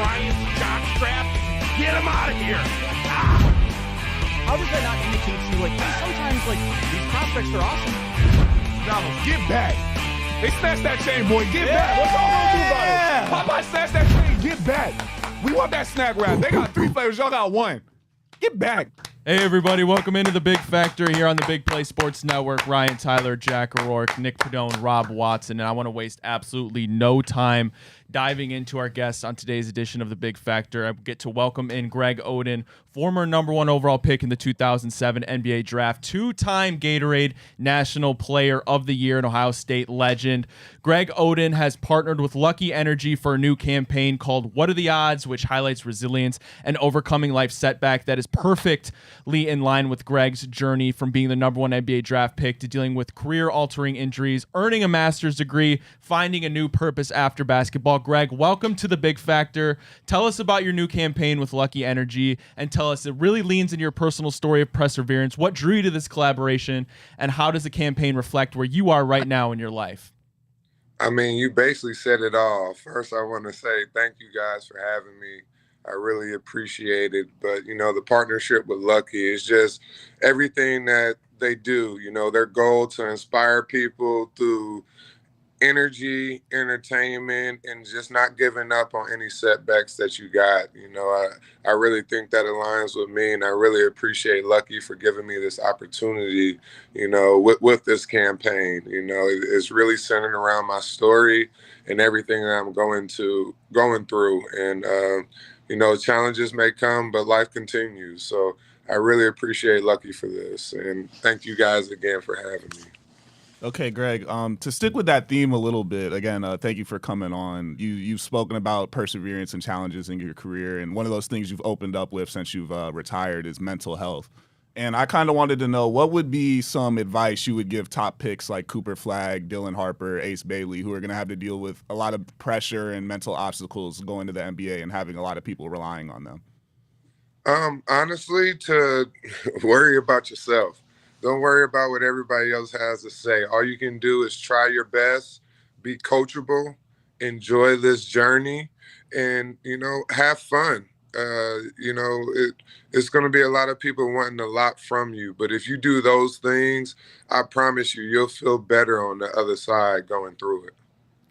Brian jockstrap. Get him out of here. Ah! How does that not indicate to you, like, hey, sometimes, like, these prospects are awesome? Donald, get back. They snatched that chain, boy. Get back. What's y'all gonna do about it? Popeye snatched that chain. Get back. We want that snack wrap. They got 3 flavors. Y'all got 1. Get back. Hey everybody, welcome into the Big Factor here on the Big Play Sports Network. Ryan Tyler, Jack O'Rourke, Nick Padone, Rob Watson, and I want to waste absolutely no time diving into our guests on today's edition of the Big Factor. I get to welcome in Greg Oden, former #1 overall pick in the 2007 NBA Draft, 2-time Gatorade National Player of the Year and Ohio State legend. Greg Oden has partnered with Lucky Energy for a new campaign called What Are the Odds, which highlights resilience and overcoming life setback that is perfectly in line with Greg's journey from being the #1 NBA draft pick to dealing with career-altering injuries, earning a master's degree, finding a new purpose after basketball. Greg, welcome to the Big Factor. Tell us about your new campaign with Lucky Energy, and tell us it really leans into your personal story of perseverance. What drew you to this collaboration, and how does the campaign reflect where you are right now in your life? I mean, you basically said it all. First, I want to say thank you guys for having me. I really appreciate it. But, you know, the partnership with Lucky is just everything that they do. You know, their goal to inspire people through energy, entertainment, and just not giving up on any setbacks that you got. You know, I really think that aligns with me, and I really appreciate Lucky for giving me this opportunity, you know, with this campaign. You know, it's really centered around my story and everything that I'm going through. And, you know, challenges may come, but life continues. So I really appreciate Lucky for this. And thank you guys again for having me. Okay, Greg, to stick with that theme a little bit, again, thank you for coming on. You've spoken about perseverance and challenges in your career, and one of those things you've opened up with since you've retired is mental health. And I kind of wanted to know, what would be some advice you would give top picks like Cooper Flagg, Dylan Harper, Ace Bailey, who are going to have to deal with a lot of pressure and mental obstacles going to the NBA and having a lot of people relying on them? Honestly, to worry about yourself. Don't worry about what everybody else has to say. All you can do is try your best, be coachable, enjoy this journey, and, you know, have fun. You know, it's going to be a lot of people wanting a lot from you. But if you do those things, I promise you'll feel better on the other side going through it.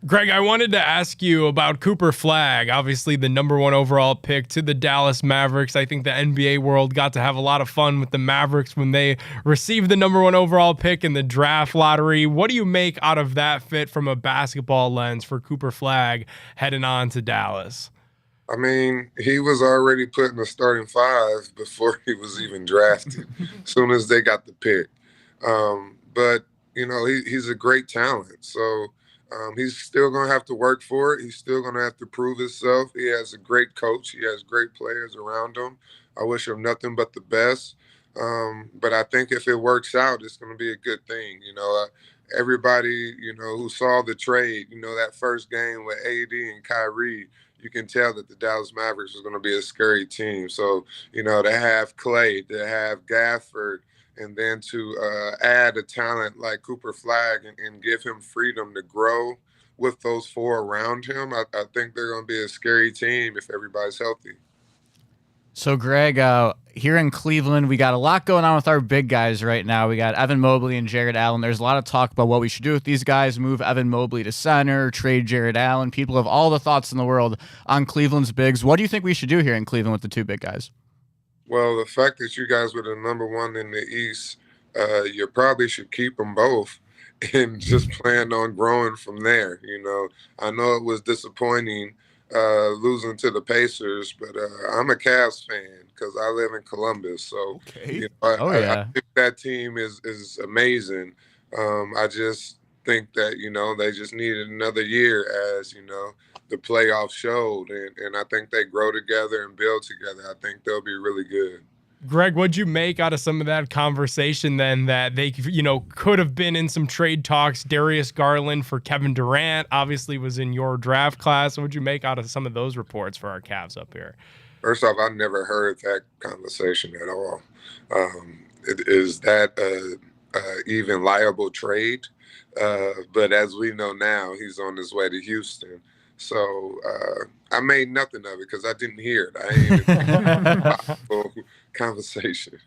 Greg, I wanted to ask you about Cooper Flagg, obviously the #1 overall pick to the Dallas Mavericks. I think the NBA world got to have a lot of fun with the Mavericks when they received the #1 overall pick in the draft lottery. What do you make out of that fit from a basketball lens for Cooper Flagg heading on to Dallas? I mean, he was already put in the starting 5 before he was even drafted, as soon as they got the pick. But, you know, he's a great talent. So, he's still going to have to work for it. He's still going to have to prove himself. He has a great coach. He has great players around him. I wish him nothing but the best. But I think if it works out, it's going to be a good thing. You know, everybody, you know, who saw the trade, you know, that first game with AD and Kyrie, you can tell that the Dallas Mavericks was going to be a scary team. So, you know, to have Clay, to have Gafford, and then to add a talent like Cooper Flagg and give him freedom to grow with those 4 around him, I think they're going to be a scary team if everybody's healthy. So, Greg, here in Cleveland, we got a lot going on with our big guys right now. We got Evan Mobley and Jared Allen. There's a lot of talk about what we should do with these guys, move Evan Mobley to center, trade Jared Allen. People have all the thoughts in the world on Cleveland's bigs. What do you think we should do here in Cleveland with the 2 big guys? Well, the fact that you guys were the #1 in the East, you probably should keep them both and just plan on growing from there. You know, I know it was disappointing losing to the Pacers, but I'm a Cavs fan because I live in Columbus. So Okay. you know, Yeah. I think that team is amazing. I just think that, you know, they just needed another year, as, you know, the playoffs showed, and I think they grow together and build together. I think they'll be really good. Greg, what'd you make out of some of that conversation then, that they, you know, could have been in some trade talks? Darius Garland for Kevin Durant obviously was in your draft class. What'd you make out of some of those reports for our Cavs up here? First off, I never heard that conversation at all. Is that a even liable trade? But as we know now, he's on his way to Houston. So I made nothing of it because I didn't hear it. I ain't even conversation.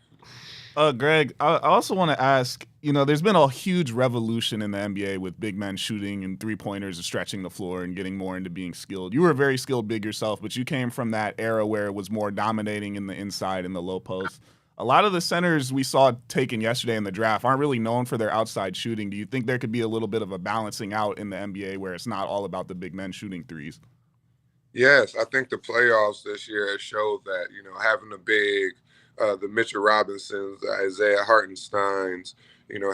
Greg, I also want to ask, there's been a huge revolution in the NBA with big men shooting and three-pointers and stretching the floor and getting more into being skilled. You were a very skilled big yourself, but you came from that era where it was more dominating in the inside and the low post. A lot of the centers we saw taken yesterday in the draft aren't really known for their outside shooting. Do you think there could be a little bit of a balancing out in the NBA where it's not all about the big men shooting threes? Yes, I think the playoffs this year has showed that, having a big, the Mitchell Robinsons, the Isaiah Hartensteins,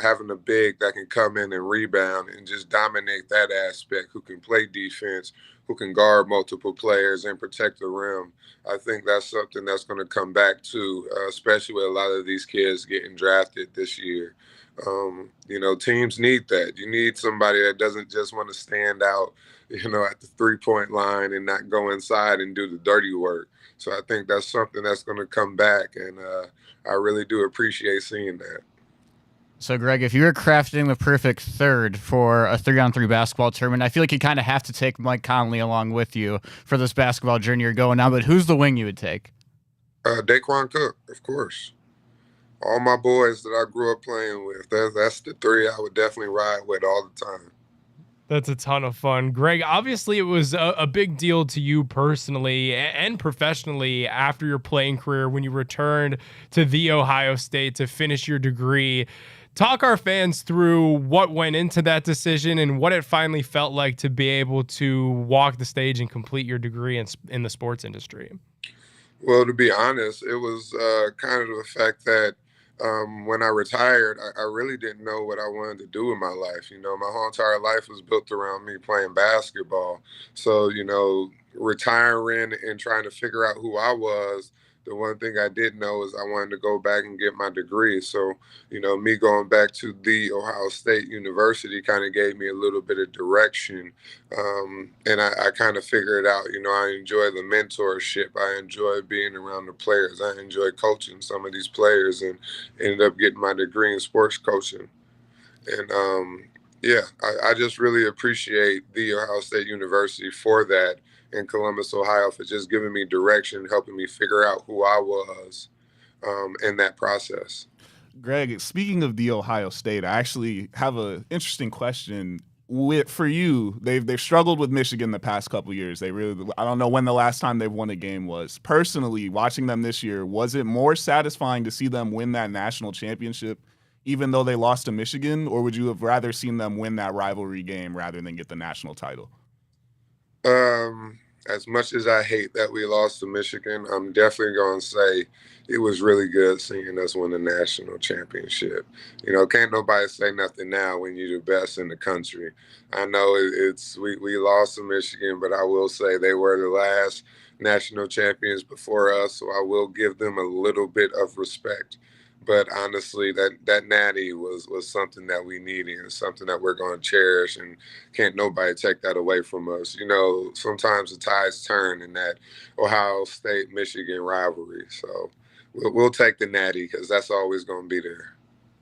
having a big that can come in and rebound and just dominate that aspect, who can play defense, who can guard multiple players and protect the rim. I think that's something that's going to come back to, especially with a lot of these kids getting drafted this year. Teams need that. You need somebody that doesn't just want to stand out, at the 3-point line and not go inside and do the dirty work. So I think that's something that's going to come back, and I really do appreciate seeing that. So, Greg, if you were crafting the perfect third for a 3-on-3 basketball tournament, I feel like you kind of have to take Mike Conley along with you for this basketball journey you're going on. But who's the wing you would take? Daquan Cook, of course. All my boys that I grew up playing with, that's the three I would definitely ride with all the time. That's a ton of fun. Greg, obviously it was a big deal to you personally and professionally after your playing career when you returned to The Ohio State to finish your degree. Talk our fans through what went into that decision and what it finally felt like to be able to walk the stage and complete your degree in the sports industry. Well, to be honest, it was kind of the fact that when I retired, I really didn't know what I wanted to do with my life. My whole entire life was built around me playing basketball. So, retiring and trying to figure out who I was, the one thing I did know is I wanted to go back and get my degree. So, me going back to the Ohio State University kind of gave me a little bit of direction. And I kind of figured out, I enjoy the mentorship. I enjoy being around the players. I enjoy coaching some of these players, and ended up getting my degree in sports coaching. And I just really appreciate the Ohio State University for that, in Columbus, Ohio, for just giving me direction, helping me figure out who I was in that process. Greg, speaking of the Ohio State, I actually have an interesting question. For you, they've struggled with Michigan the past couple of years. I don't know when the last time they've won a game was. Personally, watching them this year, was it more satisfying to see them win that national championship, even though they lost to Michigan, or would you have rather seen them win that rivalry game rather than get the national title? As much as I hate that we lost to Michigan, I'm definitely going to say it was really good seeing us win the national championship. Can't nobody say nothing now when you're the best in the country. I know we lost to Michigan, but I will say they were the last national champions before us, so I will give them a little bit of respect. But honestly, that natty was something that we needed and something that we're going to cherish, and can't nobody take that away from us. Sometimes the tides turn in that Ohio State-Michigan rivalry. So we'll take the natty because that's always going to be there.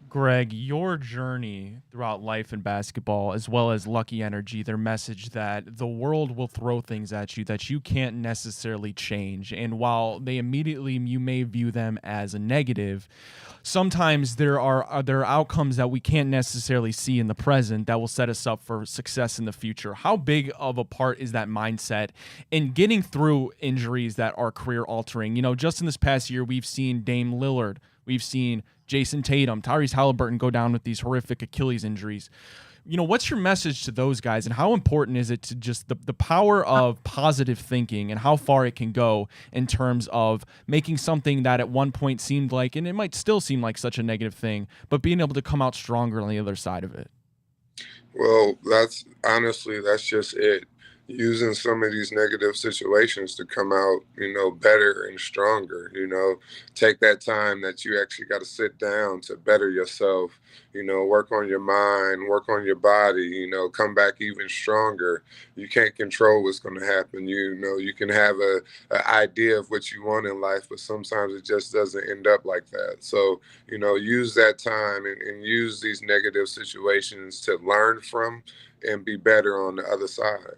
Greg, your journey throughout life in basketball, as well as Lucky Energy, their message that the world will throw things at you that you can't necessarily change. And while you may view them as a negative, sometimes there are outcomes that we can't necessarily see in the present that will set us up for success in the future. How big of a part is that mindset in getting through injuries that are career altering? Just in this past year, we've seen Dame Lillard, we've seen Jason Tatum, Tyrese Halliburton go down with these horrific Achilles injuries. What's your message to those guys, and how important is it to just the power of positive thinking and how far it can go in terms of making something that at one point seemed like, and it might still seem like such a negative thing, but being able to come out stronger on the other side of it? Well, that's just it. Using some of these negative situations to come out, better and stronger. Take that time that you actually got to sit down to better yourself, work on your mind, work on your body, come back even stronger. You can't control what's going to happen. You can have an idea of what you want in life, but sometimes it just doesn't end up like that. So, use that time and use these negative situations to learn from and be better on the other side.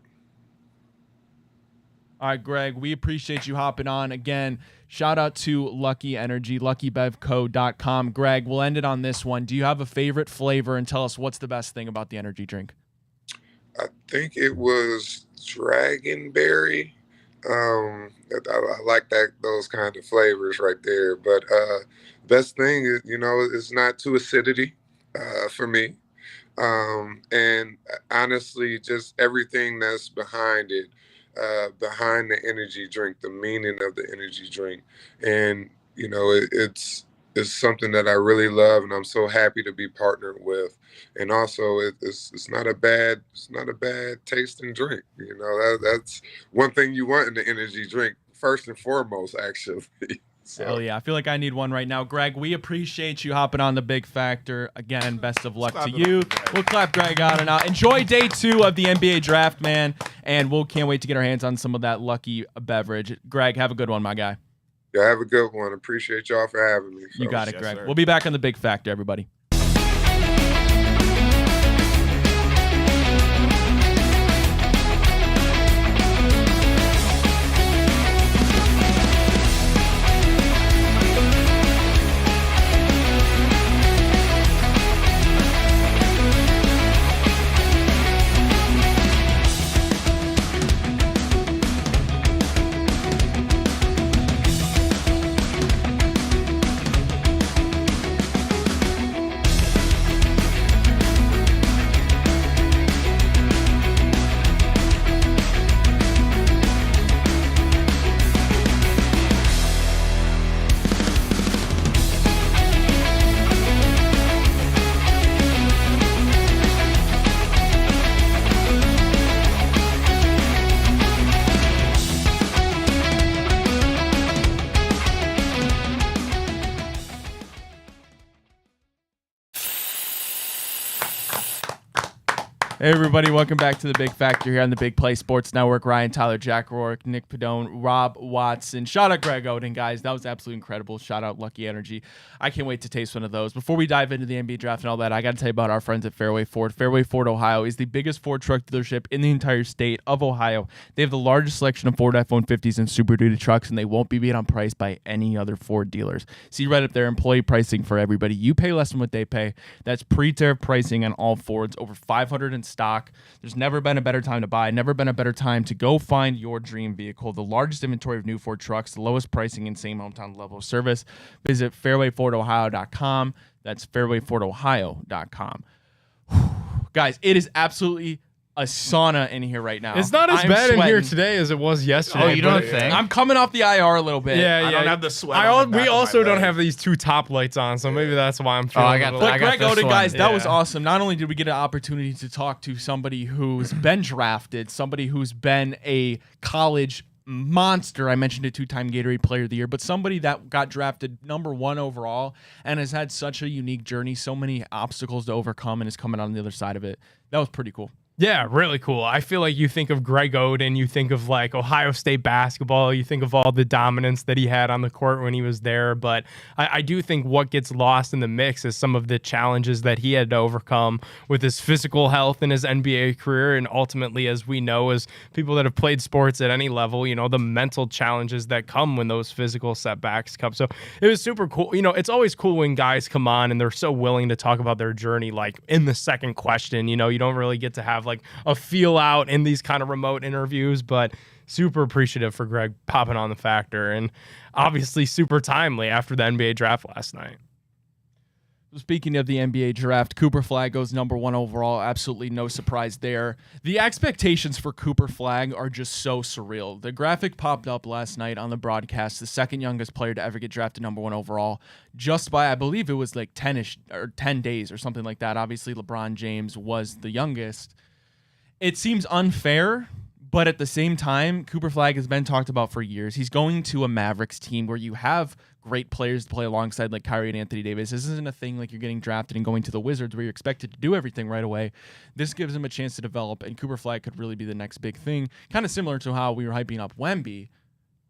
All right, Greg, we appreciate you hopping on. Again, shout out to Lucky Energy, luckybevco.com. Greg, we'll end it on this one. Do you have a favorite flavor, and tell us what's the best thing about the energy drink? I think it was Dragonberry. I like those kind of flavors right there. But best thing is, it's not too acidity for me. And honestly, just everything that's behind it, behind the energy drink, the meaning of the energy drink. And, it's something that I really love, and I'm so happy to be partnered with. And also, it's not a bad tasting drink. That's one thing you want in the energy drink, first and foremost, actually. So. Hell yeah. I feel like I need one right now. Greg, we appreciate you hopping on the Big Factor. Again, best of luck to you. We'll clap Greg out and out. Enjoy day 2 of the NBA draft, man. And we'll can't wait to get our hands on some of that lucky beverage. Greg, have a good one, my guy. Yeah, have a good one. Appreciate y'all for having me. You got it, Yes, Greg. sir. We'll be back on the Big Factor, everybody. Hey, everybody. Welcome back to the Big Factor here on the Big Play Sports Network. Ryan, Tyler, Jack Rourke, Nick Padone, Rob Watson. Shout out Greg Oden, guys. That was absolutely incredible. Shout out Lucky Energy. I can't wait to taste one of those. Before we dive into the NBA draft and all that, I got to tell you about our friends at Fairway Ford. Fairway Ford, Ohio is the biggest Ford truck dealership in the entire state of Ohio. They have the largest selection of Ford F-150s and Super Duty trucks, and they won't be beat on price by any other Ford dealers. See right up there, employee pricing for everybody. You pay less than what they pay. That's pre-tariff pricing on all Fords, over 500 in stock. There's never been a better time to buy, never been a better time to go find your dream vehicle. The largest inventory of new Ford trucks, the lowest pricing, and same hometown level of service. Visit fairwayfordohio.com. That's fairwayfordohio.com. Guys, it is absolutely a sauna in here right now. It's not as I'm bad in here sweating. today as it was yesterday. Oh, you don't but- think? I'm coming off the IR a little bit. Yeah, I yeah. don't have the sweat on the back we of my also don't leg. have these 2 top lights on, so maybe that's why I'm feeling. I got a the- little- But I got Greg this Oden, one. guys, that was Yeah. awesome. Not only did we get an opportunity to talk to somebody who's been drafted, somebody who's been a college monster. I mentioned a 2-time Gatorade Player of the Year, but somebody that got drafted number 1 overall and has had such a unique journey, so many obstacles to overcome, and is coming on the other side of it. That was pretty cool. Yeah, really cool. I feel like you think of Greg Oden, you think of like Ohio State basketball, you think of all the dominance that he had on the court when he was there. But I do think what gets lost in the mix is some of the challenges that he had to overcome with his physical health in his NBA career. And ultimately, as we know, as people that have played sports at any level, the mental challenges that come when those physical setbacks come. So it was super cool. It's always cool when guys come on and they're so willing to talk about their journey, like in the second question. You don't really get to have like a feel out in these kind of remote interviews, but super appreciative for Greg popping on the Factor, and obviously super timely after the NBA draft last night. Speaking of the NBA draft, Cooper Flagg goes number 1 overall. Absolutely no surprise there. The expectations for Cooper Flagg are just so surreal. The graphic popped up last night on the broadcast, the second youngest player to ever get drafted number 1 overall, just by, I believe it was like 10 days or something like that. Obviously, LeBron James was the youngest. It seems unfair, but at the same time, Cooper Flagg has been talked about for years. He's going to a Mavericks team where you have great players to play alongside like Kyrie and Anthony Davis. This isn't a thing like you're getting drafted and going to the Wizards where you're expected to do everything right away. This gives him a chance to develop, and Cooper Flagg could really be the next big thing. Kind of similar to how we were hyping up Wemby.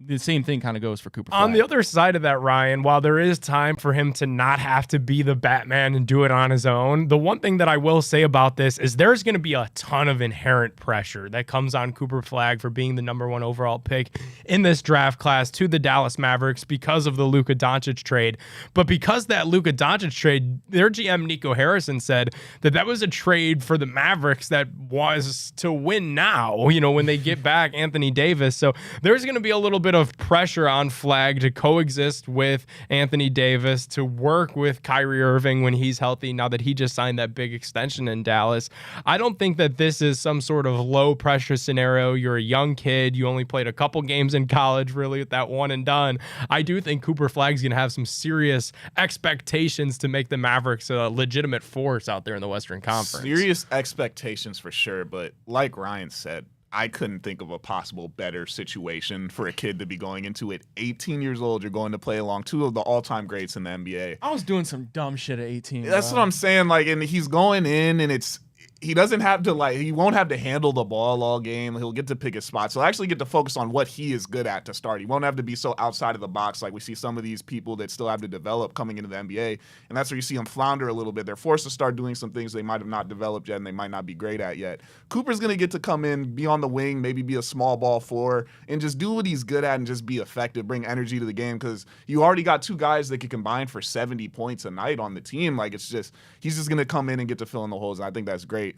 the same thing kind of goes for Cooper Flag. On the other side of that, Ryan, while there is time for him to not have to be the Batman and do it on his own, the one thing that I will say about this is there's going to be a ton of inherent pressure that comes on Cooper Flag for being the #1 overall pick in this draft class to the Dallas Mavericks because of the Luka Doncic trade. But because that Luka Doncic trade, their GM Nico Harrison said that was a trade for the Mavericks that was to win now, you know, when they get back Anthony Davis. So there's going to be a little bit of pressure on Flag to coexist with Anthony Davis, to work with Kyrie Irving when he's healthy, now that he just signed that big extension in Dallas. I don't think that this is some sort of low pressure scenario. You're a young kid. You only played a couple games in college, really, with that one and done. I do think Cooper Flag's going to have some serious expectations to make the Mavericks a legitimate force out there in the Western Conference. Serious expectations for sure, but like Ryan said, I couldn't think of a possible better situation for a kid to be going into at 18 years old. You're going to play along two of the all-time greats in the NBA. I was doing some dumb shit at 18. That's what I'm saying. Like, and he's going in, and he doesn't have to, like, he won't have to handle the ball all game. He'll get to pick his spots. He'll actually get to focus on what he is good at to start. He won't have to be so outside of the box like we see some of these people that still have to develop coming into the NBA. And that's where you see them flounder a little bit. They're forced to start doing some things they might have not developed yet and they might not be great at yet. Cooper's going to get to come in, be on the wing, maybe be a small ball four, and just do what he's good at and just be effective, bring energy to the game, because you already got two guys that can combine for 70 points a night on the team. Like, it's just, he's just going to come in and get to fill in the holes, and I think that's great.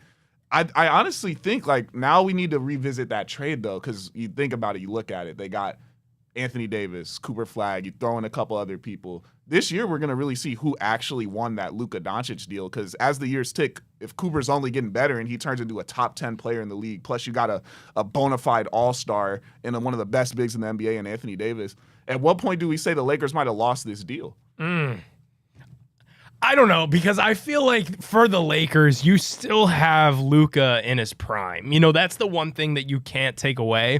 I honestly think, like, now we need to revisit that trade, though, because you think about it, you look at it. They got Anthony Davis, Cooper Flag, you throw in a couple other people. This year, we're going to really see who actually won that Luka Doncic deal, because as the years tick, if Cooper's only getting better and he turns into a top 10 player in the league, plus you got a bona fide all-star and one of the best bigs in the NBA in Anthony Davis, at what point do we say the Lakers might have lost this deal? I don't know, because I feel like for the Lakers, you still have Luka in his prime. You know, that's the one thing that you can't take away.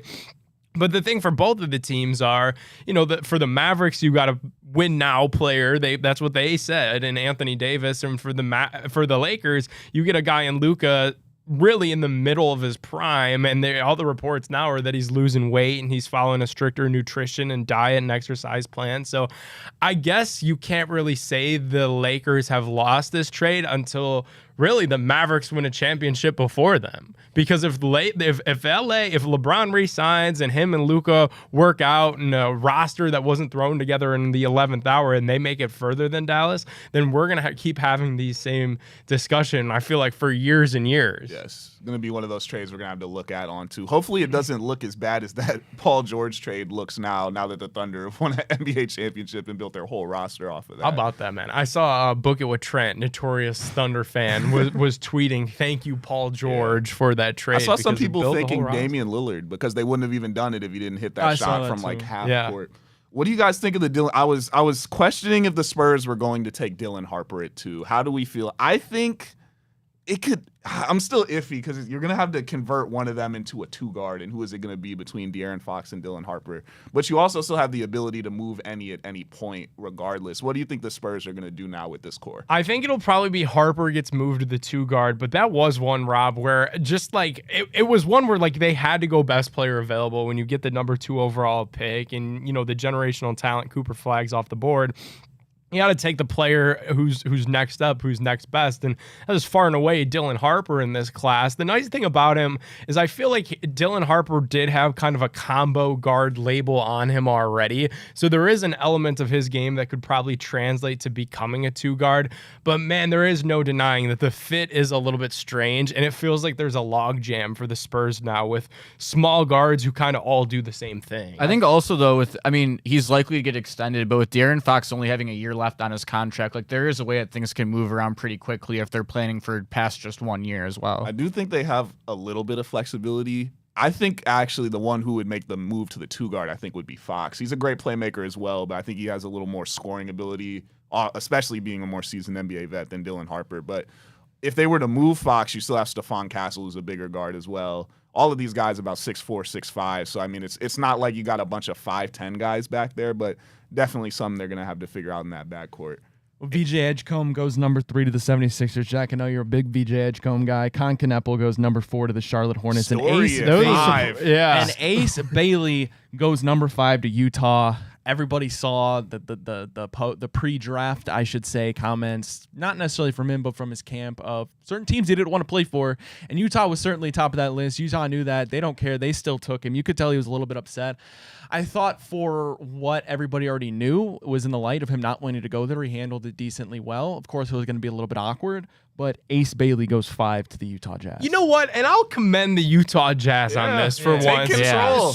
But the thing for both of the teams are, you know, that for the Mavericks, you got a win now player. That's what they said, and Anthony Davis. And for the Lakers, you get a guy in Luka really in the middle of his prime, and all the reports now are that he's losing weight and he's following a stricter nutrition and diet and exercise plan. So I guess you can't really say the Lakers have lost this trade until really the Mavericks win a championship before them. Because if LeBron re-signs and him and Luka work out in a roster that wasn't thrown together in the 11th hour and they make it further than Dallas, then we're going to keep having these same discussion, I feel like, for years and years. Yes, going to be one of those trades we're going to have to look at on too. Hopefully it doesn't look as bad as that Paul George trade looks now that the Thunder have won an NBA championship and built their whole roster off of that. How about that, man? I saw Book It With Trent, notorious Thunder fan, was tweeting, "Thank you, Paul George, for that trade." I saw some people thinking Damian Lillard, because they wouldn't have even done it if he didn't hit that shot from like half court. What do you guys think of the Dylan? I was questioning if the Spurs were going to take Dylan Harper at 2. How do we feel? I think it could. I'm still iffy, because you're going to have to convert one of them into a 2-guard, and who is it going to be between De'Aaron Fox and Dylan Harper? But you also still have the ability to move any at any point regardless. What do you think the Spurs are going to do now with this core? I think it'll probably be Harper gets moved to the 2-guard, but that was one, Rob, where just like it was one where like they had to go best player available when you get the number 2 overall pick, and you know the generational talent Cooper Flag's off the board. You got to take the player who's next up, who's next best, and that was far and away Dylan Harper in this class. The nice thing about him is I feel like Dylan Harper did have kind of a combo guard label on him already, so there is an element of his game that could probably translate to becoming a 2-guard, but man, there is no denying that the fit is a little bit strange, and it feels like there's a logjam for the Spurs now with small guards who kind of all do the same thing. I think also, though, he's likely to get extended, but with De'Aaron Fox only having a year left on his contract, like there is a way that things can move around pretty quickly if they're planning for past just 1 year as well. I do think they have a little bit of flexibility. I think actually the one who would make the move to the 2-guard, I think, would be Fox. He's a great playmaker as well, but I think he has a little more scoring ability, especially being a more seasoned NBA vet than Dylan Harper. But if they were to move Fox, you still have Stephon Castle, who's a bigger guard as well. All of these guys about 6'4", 6'5". So, I mean, it's not like you got a bunch of 5'10" guys back there, but definitely something they're going to have to figure out in that backcourt. VJ Edgecombe goes number 3 to the 76ers. Jack, I know you're a big VJ Edgecombe guy. Con Kneppel goes number 4 to the Charlotte Hornets. And Ace Bailey goes number 5 to Utah. Everybody saw the pre-draft, I should say, comments, not necessarily from him, but from his camp of certain teams he didn't want to play for. And Utah was certainly top of that list. Utah knew that. They don't care. They still took him. You could tell he was a little bit upset. I thought for what everybody already knew was in the light of him not wanting to go there, he handled it decently well. Of course, it was going to be a little bit awkward, but Ace Bailey goes 5 to the Utah Jazz. You know what? And I'll commend the Utah Jazz on this for once.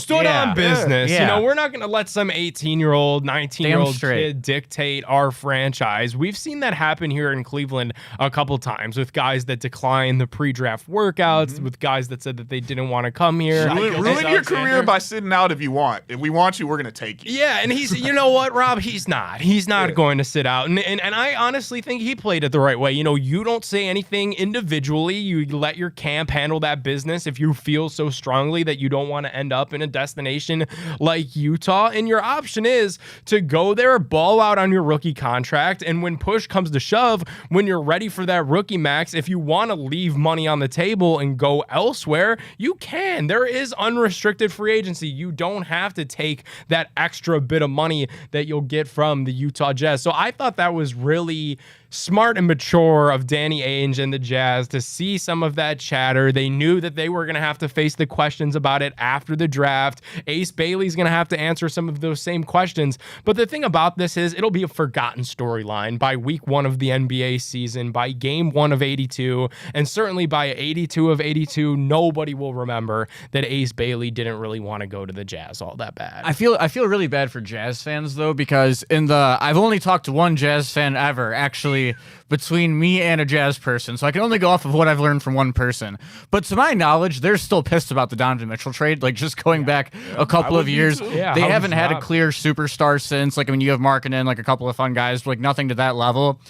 Stood on business. Yeah. You know, we're not going to let some 18-year-old, 19-year-old kid dictate our franchise. We've seen that happen here in Cleveland a couple times with guys that declined the pre-draft workouts, with guys that said that they didn't want to come here. Ruin your career by sitting out if you want. If we want you, we're going to take you. Yeah, and he's, you know what, Rob? He's not. He's not going to sit out. And I honestly think he played it the right way. You know, you don't say anything individually. You let your camp handle that business if you feel so strongly that you don't want to end up in a destination like Utah. And your option is to go there, ball out on your rookie contract, and when push comes to shove, when you're ready for that rookie max, if you want to leave money on the table and go elsewhere, you can. There is unrestricted free agency. You don't have to take that extra bit of money that you'll get from the Utah Jazz. So I thought that was really smart and mature of Danny Ainge and the Jazz to see some of that chatter. They knew that they were going to have to face the questions about it after the draft. Ace Bailey's going to have to answer some of those same questions. But the thing about this is it'll be a forgotten storyline by week 1 of the NBA season, by game 1 of 82, and certainly by 82 of 82, nobody will remember that Ace Bailey didn't really want to go to the Jazz all that bad. I feel really bad for Jazz fans though, because I've only talked to one Jazz fan ever, actually, between me and a Jazz person, so I can only go off of what I've learned from one person. But to my knowledge, they're still pissed about the Donovan Mitchell trade. Like, just going back a couple of years, they haven't had a clear superstar since. Like, I mean, you have Markkanen, like a couple of fun guys, but like nothing to that level.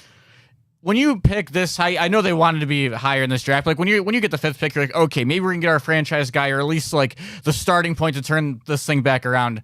When you pick this high, I know they wanted to be higher in this draft. Like when you get the 5th pick, you're like, okay, maybe we can get our franchise guy, or at least like the starting point to turn this thing back around.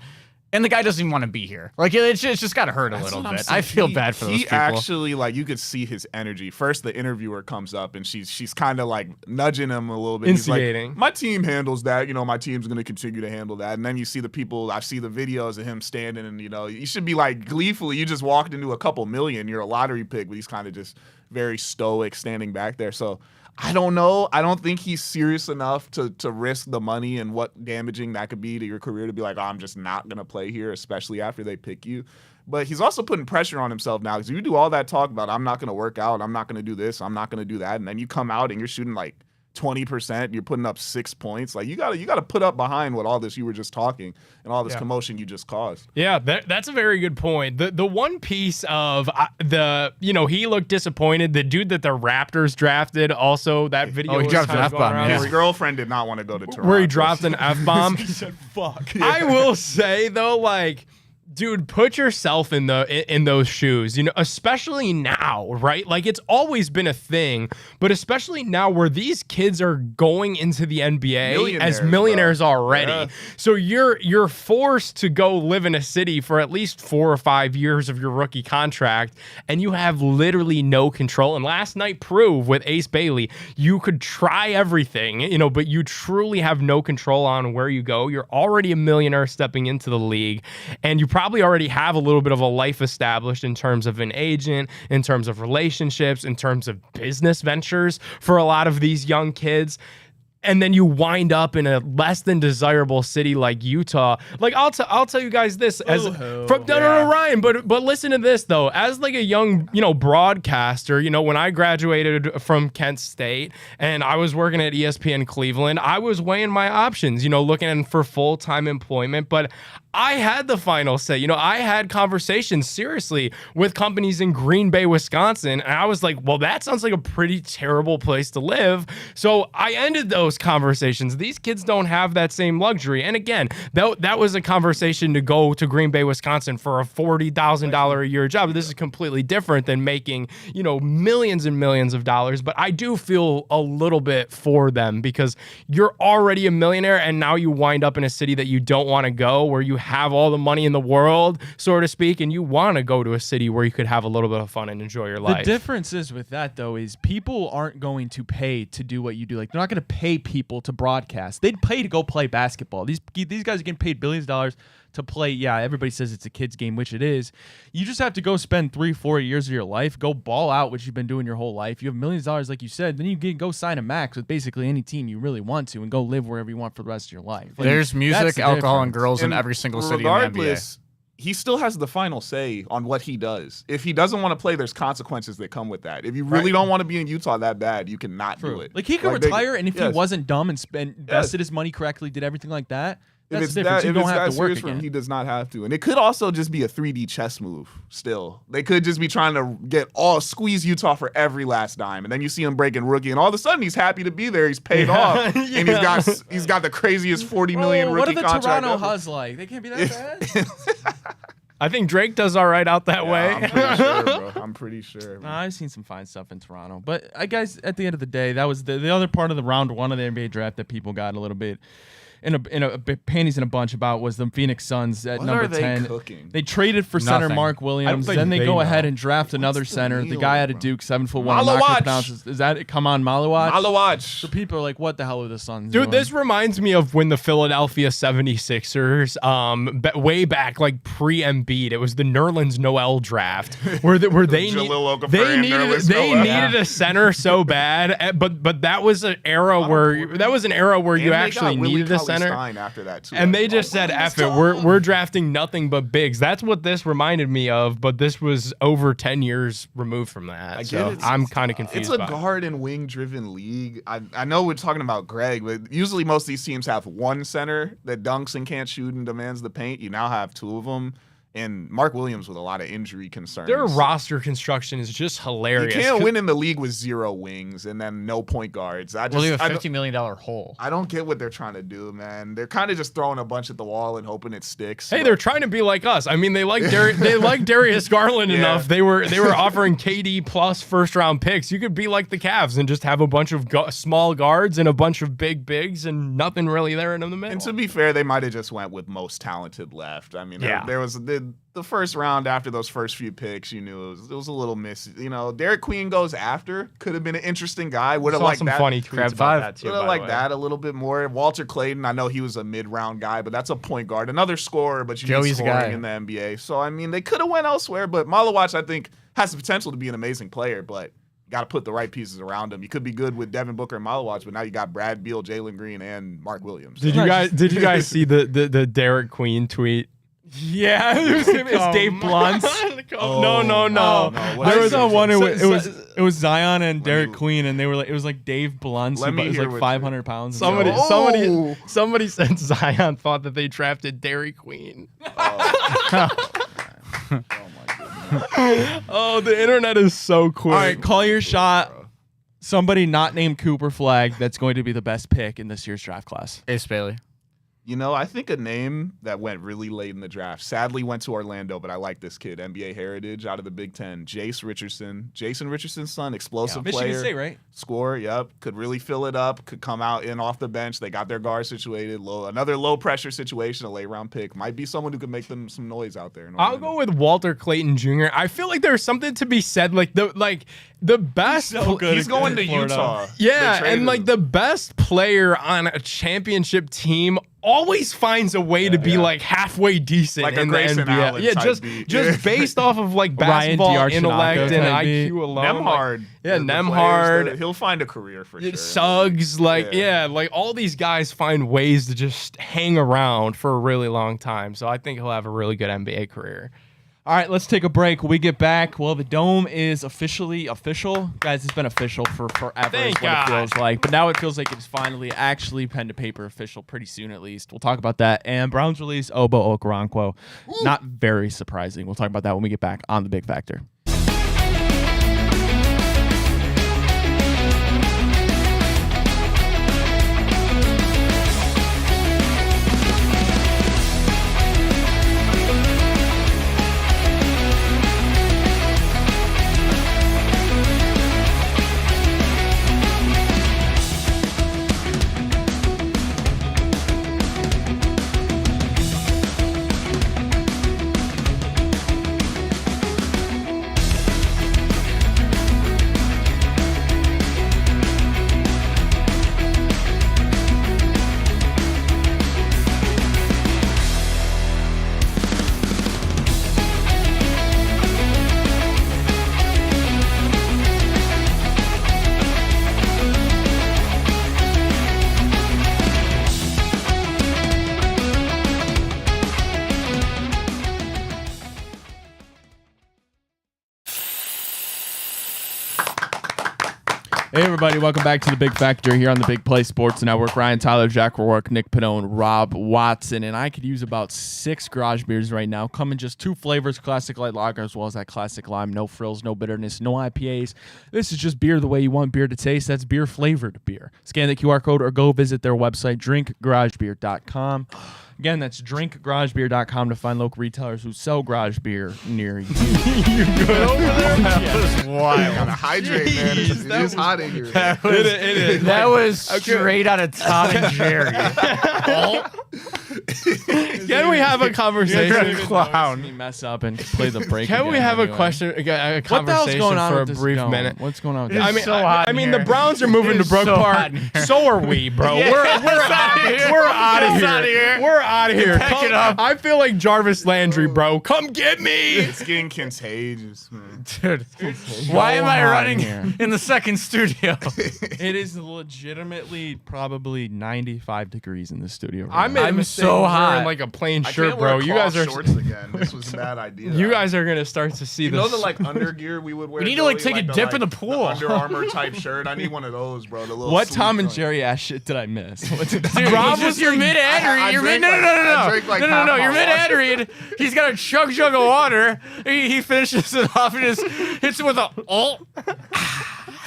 And the guy doesn't even want to be here. Like, it's just got to hurt a little bit. I feel bad for those people. He actually, like, you could see his energy. First, the interviewer comes up, and she's kind of, like, nudging him a little bit. Instigating. He's like, my team handles that. You know, my team's going to continue to handle that. And then you see the people, I see the videos of him standing, and, you know, you should be, like, gleefully, you just walked into a couple million. You're a lottery pick, but he's kind of just very stoic standing back there. So I don't know. I don't think he's serious enough to risk the money and what damaging that could be to your career to be like, oh, I'm just not going to play here, especially after they pick you. But he's also putting pressure on himself now, because you do all that talk about, I'm not going to work out, I'm not going to do this, I'm not going to do that, and then you come out and you're shooting like 20%, you're putting up 6 points. Like, you gotta put up behind what all this you were just talking and all this commotion you just caused. Yeah, that's a very good point. The one piece of he looked disappointed. The dude that the Raptors drafted, also that video. Oh, he dropped an F-bomb. His girlfriend did not want to go to Toronto. Where he dropped an F-bomb. He said, fuck. Yeah. I will say though, like, dude, put yourself in those shoes, you know, especially now, right? Like, it's always been a thing, but especially now where these kids are going into the NBA as millionaires already. Yeah. So you're forced to go live in a city for at least 4 or 5 years of your rookie contract, and you have literally no control. And last night proved with Ace Bailey, you could try everything, you know, but you truly have no control on where you go. You're already a millionaire stepping into the league, and you probably already have a little bit of a life established in terms of an agent, in terms of relationships, in terms of business ventures for a lot of these young kids. And then you wind up in a less than desirable city like Utah. Like, I'll tell you guys this Ryan, but listen to this though. As like a young, you know, broadcaster, you know, when I graduated from Kent State and I was working at ESPN Cleveland, I was weighing my options, you know, looking for full-time employment, but I had the final say. You know, I had conversations seriously with companies in Green Bay, Wisconsin, and I was like, well, that sounds like a pretty terrible place to live. So I ended those conversations. These kids don't have that same luxury. And again, that was a conversation to go to Green Bay, Wisconsin for a $40,000 a year job. This is completely different than making, you know, millions and millions of dollars. But I do feel a little bit for them, because you're already a millionaire and now you wind up in a city that you don't want to go, where you have all the money in the world, so to speak, and you want to go to a city where you could have a little bit of fun and enjoy your life. The difference is with that, though, is people aren't going to pay to do what you do. Like, they're not going to pay people to broadcast. They'd pay to go play basketball. These guys are getting paid billions of dollars to play. Yeah, everybody says it's a kid's game, which it is. You just have to go spend 3-4 years of your life, go ball out, which you've been doing your whole life. You have millions of dollars, like you said, then you can go sign a max with basically any team you really want to and go live wherever you want for the rest of your life. Like, There's music, the alcohol, and difference. girls in every single city in the NBA. Regardless, he still has the final say on what he does. If he doesn't want to play, there's consequences that come with that. If you really don't want to be in Utah that bad, you cannot do it. Like, he could retire, and if he yes. wasn't dumb and invested his money correctly, did everything like that, If that's it's the difference. that, You if don't it's have that to work serious for him, again. he does not have to. And it could also just be a 3D chess move still. They could just be trying to squeeze Utah for every last dime. And then you see him breaking rookie, and all of a sudden he's happy to be there. He's paid off. And he's got the craziest $40 million What rookie are the contract Toronto ever. Huzz like? They can't be that bad. I think Drake does all right out that way. I'm pretty sure, bro. I'm pretty sure. Nah, I've seen some fine stuff in Toronto. But I guess at the end of the day, that was the other part of the round one of the NBA draft that people got a little bit in a panties in a bunch about was the Phoenix Suns at What number are they 10. cooking? They traded for center Nothing. Mark Williams. think Then they they go know. ahead and draft another the center. The deal, guy out of bro? Duke, 7'1". I'm not gonna Malawach. pronounce this. Is that come on Malawach? Malawach. So people are like, what the hell are the Suns Dude, doing? this reminds me of when the Philadelphia 76ers, way back, like pre-Embiid, it was the Nerlens Noel draft, where they Jahlil Okafor and Nerlens Noel. needed a center so bad, but that was an era where you And they got actually Willie needed a Cauley center. Stein after that too. And they just said, F it, we're drafting nothing but bigs. That's what this reminded me of, but this was over 10 years removed from that. I So get it. I'm kind of confused. It's a by it. guard and wing driven league. I know we're talking about Greg, but usually most of these teams have one center that dunks and can't shoot and demands the paint. You now have two of them. And Mark Williams with a lot of injury concerns. Their roster construction is just You hilarious. can't win in the league with 0 wings and then no point guards. Well, you have a $50 million hole. I don't get what they're trying to do, man. They're kind of just throwing a bunch at the wall and hoping it sticks. Hey, but- they're trying to be like us. I mean, they like Darius Garland Yeah. enough. They were offering KD plus first round picks. You could be like the Cavs and just have a bunch of small guards and a bunch of big bigs and nothing really there in the middle. And to be fair, they might have just went with most talented left. I mean, Yeah. there was the first round after those first few picks. You knew it was a little miss. You know, Derek Queen goes after. Could have been an interesting guy. Would have Saw liked some that. funny tweets Crab about five. that too. Would by have the liked way. that a little bit more. Walter Clayton, I know he was a mid-round guy, but that's a point guard, another scorer, but you need Joey's scoring guy. in the NBA. So I mean, they could have went elsewhere, but Malawach, I think, has the potential to be an amazing player, but got to put the right pieces around him. You could be good with Devin Booker and Malawach, but now you got Brad Beal, Jalen Green, and Mark Williams. Did you guys see the Derek Queen tweet? Yeah, it was Dave Blunt's. No. I saw one. It was Zion and me- Derek Queen, and they were like, it was like Dave Blunt's. Let It me was hear like what 500 pounds. Somebody said Zion thought that they drafted Dairy Queen. Oh, the internet is so quick. All right, call your shot. Somebody not named Cooper Flag that's going to be the best pick in this year's draft class. Ace Bailey. You know, I think a name that went really late in the draft, sadly went to Orlando, but I like this kid, NBA heritage out of the Big Ten, Jace Richardson. Jason Richardson's son, explosive Michigan player. State, right? Score, yep. Could really fill it up, could come out in off the bench. They got their guard situated. Another low-pressure situation, a late-round pick. Might be someone who could make them some noise out there. in I'll Orlando. go with Walter Clayton Jr. I feel like there's something to be said, like the best. So good. He's going to Florida. Utah. Yeah, They traded and like him. the best player on a championship team always finds a way to be like halfway decent Like a in the Grayson NBA. Allen Yeah, type beat. just based off of like Ryan basketball D'Archinako intellect and type beat. IQ alone. Nemhard. Yeah, the players Nemhard. that- He'll find a career for sure. Suggs, like Yeah. like all these guys find ways to just hang around for a really long time. So I think he'll have a really good NBA career. All right, let's take a break. When we get back, well, the Dome is officially official. Guys, it's been official for forever Thank is what God. it feels like. But now it feels like it's finally actually pen to paper official pretty soon at least. We'll talk about that. And Browns release Obo Okoronkwo. Not very surprising. We'll talk about that when we get back on The Big Factor. Hey everybody, welcome back to the Big Factor here on the Big Play Sports Network. Ryan Tyler, Jack Rourke, Nick Pidone, Rob Watson, and I could use about 6 garage beers right now. Come in just 2 flavors, classic light lager as well as that classic lime. No frills, no bitterness, no IPAs. This is just beer the way you want beer to taste. That's beer flavored beer. Scan the QR code or go visit their website, drinkgaragebeer.com. Again, that's drinkgaragebeer.com to find local retailers who sell garage beer near you. You good over there? That was wild. Gotta hydrate, man. It is hot in here. That was, that was straight out of Tom and Jerry. Can we have a conversation? You're a clown. Me mess up and play the break. Can we again have anyway. a question, a What the hell's conversation going on for a with this brief dome? minute? What's going on with It's this? so hot in the here. Browns are moving It to is Brook so Park. hot in here. So are we, bro. Yeah, We're it's out of here. We're out of It's here. outta here. We're out of here. Pack it up. I feel like Jarvis Landry, bro. Come get me. It's getting contagious, man. Dude, why am I hot in running here. in the second studio? It is legitimately probably 95 degrees in this studio. I Right made a I'm mistake so wearing hot. like a plain I shirt, can't bro. wear You guys cloth are shorts again. This was a bad idea. you guys are gonna start to see You this. know the like undergear we would wear. We need to, like, Joey? take a the, dip in like, the pool. Under Armour type shirt. I need one of those, bro. The little What sleeve Tom and joint. Jerry ass shit did I miss? Dude, Rob he's was just your like- mid ad I read. You're mid. drank No, like- no. I drank like No. half my You're mid ad water. read. He's got a chug of water. He finishes it off and just hits it with a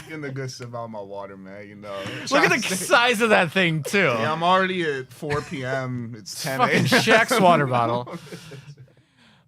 Getting the good stuff out of my water, man. You know. Look at the size of that thing too. Yeah, I'm already at 4 p.m. It's 10 Fucking a.m. Shaq's water bottle.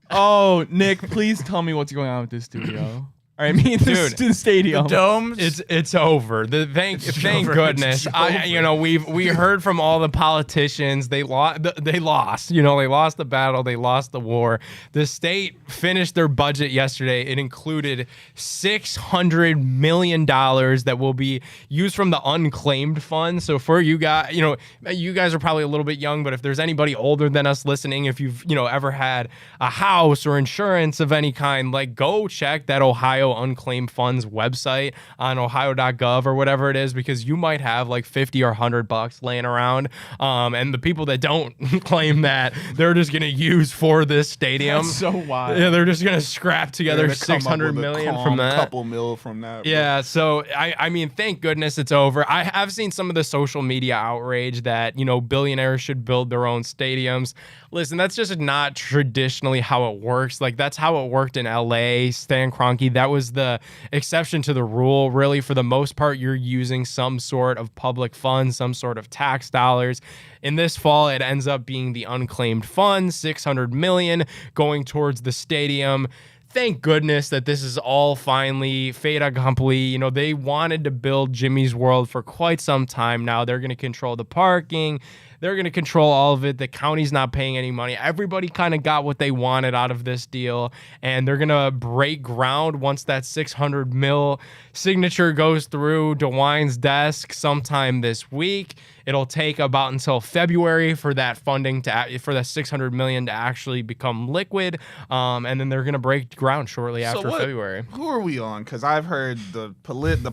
Oh, Nick, please tell me what's going on with this studio. I mean, Dude, the stadium. Domes. It's over. Thank over. goodness. It's over. We heard from all the politicians. They lost. You know, they lost the battle. They lost the war. The state finished their budget yesterday. It included $600 million that will be used from the unclaimed fund. So for you guys, you guys are probably a little bit young, but if there's anybody older than us listening, if you've ever had a house or insurance of any kind, like go check that Ohio Unclaimed Funds website on ohio.gov or whatever it is, because you might have like 50 or $100 laying around. And the people that don't claim that, they're just going to use for this stadium. That's so wild. Yeah, they're just going to scrap together They're gonna come up $600 with a million calm from that. Couple mil from that. bro. Yeah, so I mean, thank goodness it's over. I have seen some of the social media outrage that, billionaires should build their own stadiums. Listen, that's just not traditionally how it works. Like, that's how it worked in LA. Stan Kroenke, that was the exception to the rule. Really, for the most part, you're using some sort of public funds, some sort of tax dollars. In this fall, it ends up being the unclaimed funds, $600 million going towards the stadium. Thank goodness that this is all finally fait accompli. They wanted to build Jimmy's World for quite some time now. They're going to control the parking. They're going to control all of it. The county's not paying any money. Everybody kind of got what they wanted out of this deal, and they're going to break ground once that $600 million signature goes through DeWine's desk sometime this week. It'll take about until February for that funding for that $600 million to actually become liquid, and then they're going to break ground shortly after February. Who are we on? Because I've heard the